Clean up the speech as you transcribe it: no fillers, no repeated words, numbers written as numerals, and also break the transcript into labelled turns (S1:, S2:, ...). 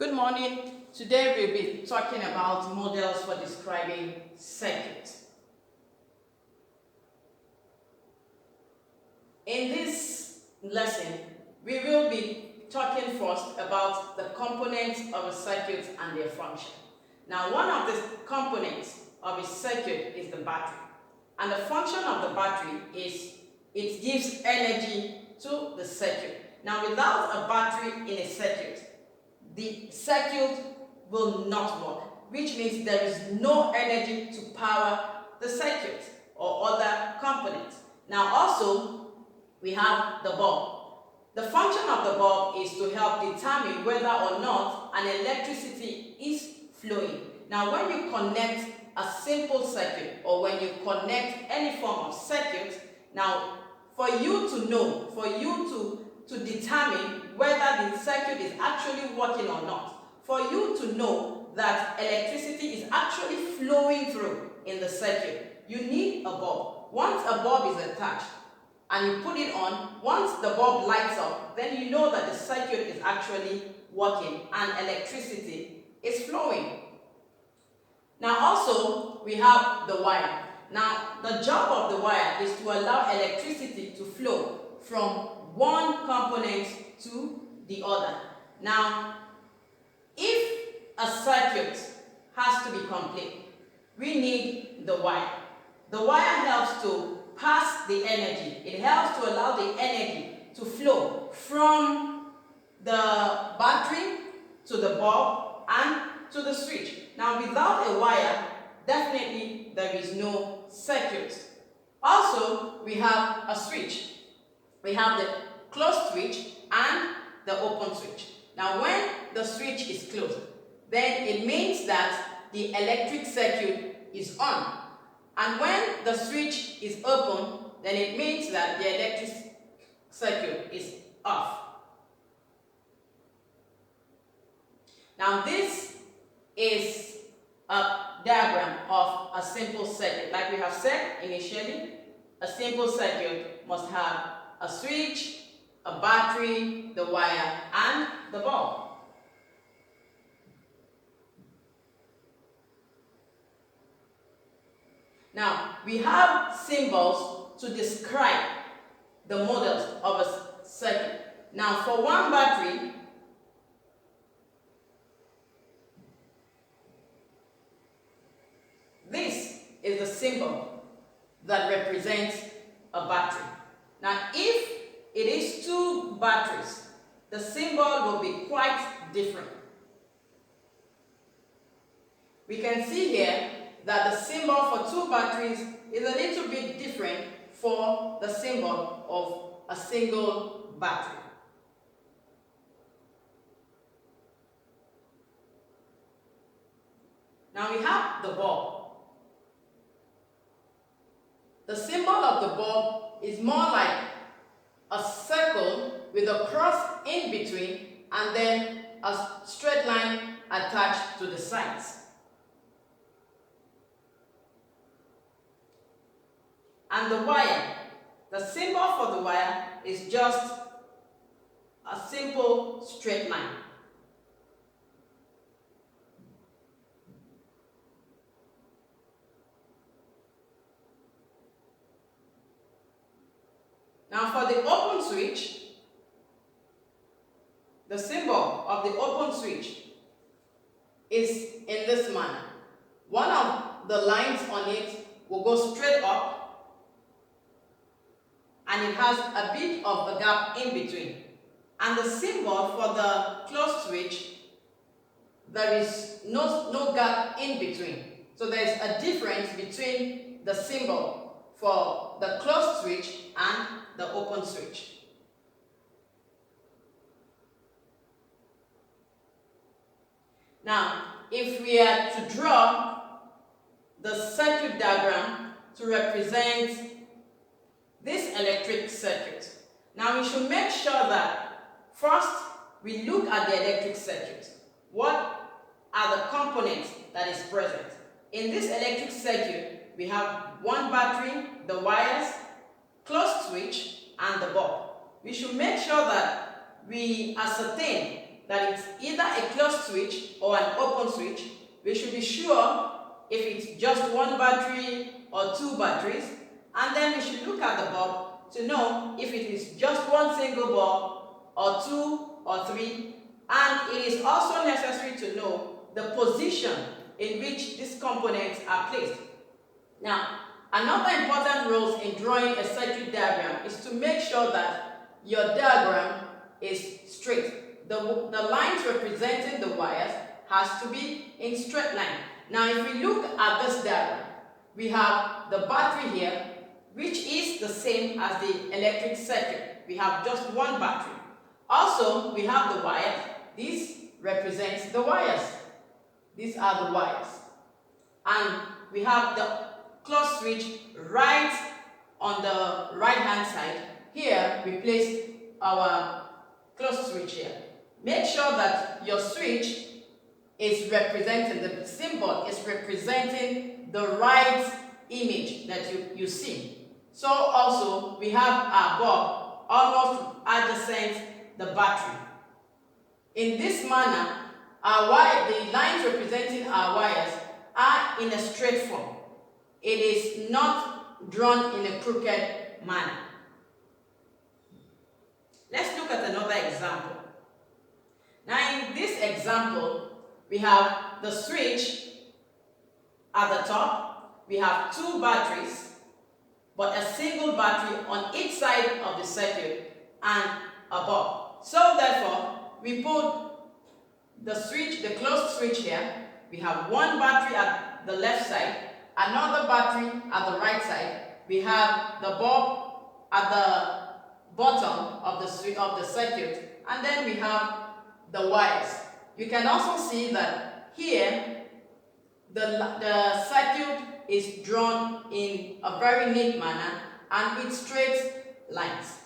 S1: Good morning. Today we'll be talking about models for describing circuits. In this lesson, we will be talking first about the components of a circuit and their function. Now, one of the components of a circuit is the battery. And the function of the battery is it gives energy to the circuit. Now, without a battery in a circuit, the circuit will not work, which means there is no energy to power the circuit or other components. Now also, we have the bulb. The function of the bulb is to help determine whether or not an electricity is flowing. Now when you connect a simple circuit or when you connect any form of circuit, now for you to know, for you to determine whether the circuit is actually working or not, for you to know that electricity is actually flowing through in the circuit, you need a bulb. Once a bulb is attached and you put it on, once the bulb lights up, then you know that the circuit is actually working and electricity is flowing. Now also, we have the wire. Now, the job of the wire is to allow electricity to flow from one component to the other. Now, if a circuit has to be complete, we need the wire. The wire helps to pass the energy. It helps to allow the energy to flow from the battery to the bulb and to the switch. Now, without a wire, definitely there is no circuit. Also, we have a switch. We have the closed switch and the open switch. Now when the switch is closed, then it means that the electric circuit is on. And when the switch is open, then it means that the electric circuit is off. Now this is a diagram of a simple circuit. Like we have said initially, a simple circuit must have a switch, a battery, the wire, and the bulb. Now, we have symbols to describe the models of a circuit. Now, for one battery, this is the symbol that represents a battery. Now, if it is two batteries, the symbol will be quite different. We can see here that the symbol for two batteries is a little bit different for the symbol of a single battery. Now we have the bulb. The symbol of the bulb is more like a circle with a cross in between and then a straight line attached to the sides. And the wire, the symbol for the wire is just a simple straight line. Now for the open switch, the symbol of the open switch is in this manner. One of the lines on it will go straight up and it has a bit of a gap in between. And the symbol for the closed switch, there is no gap in between. So there is a difference between the symbol for the closed switch and the open switch. Now, if we are to draw the circuit diagram to represent this electric circuit, now we should make sure that first we look at the electric circuit. What are the components that is present? In this electric circuit, we have one battery, the wires, closed switch, and the bulb. We should make sure that we ascertain that it's either a closed switch or an open switch, we should be sure if it's just one battery or two batteries, and then we should look at the bulb to know if it is just one single bulb or two or three, and it is also necessary to know the position in which these components are placed. Now, another important role in drawing a circuit diagram is to make sure that your diagram is straight. The lines representing the wires has to be in straight line. Now, if we look at this diagram, we have the battery here, which is the same as the electric circuit. We have just one battery. Also, we have the wires. This represents the wires. These are the wires. And we have the closed switch right on the right hand side. Here, we place our closed switch here. Make sure that your switch is representing, the symbol is representing the right image that you see. So also, we have our bulb almost adjacent the battery. In this manner, the lines representing our wires are in a straight form. It is not drawn in a crooked manner. Let's look at another example. Now, in this example, we have the switch at the top. We have two batteries, but a single battery on each side of the circuit and a bulb. So therefore, we put the switch, the closed switch here. We have one battery at the left side, another battery at the right side. We have the bulb at the bottom of the circuit, and then we have the wires. You can also see that here the circuit is drawn in a very neat manner and with straight lines.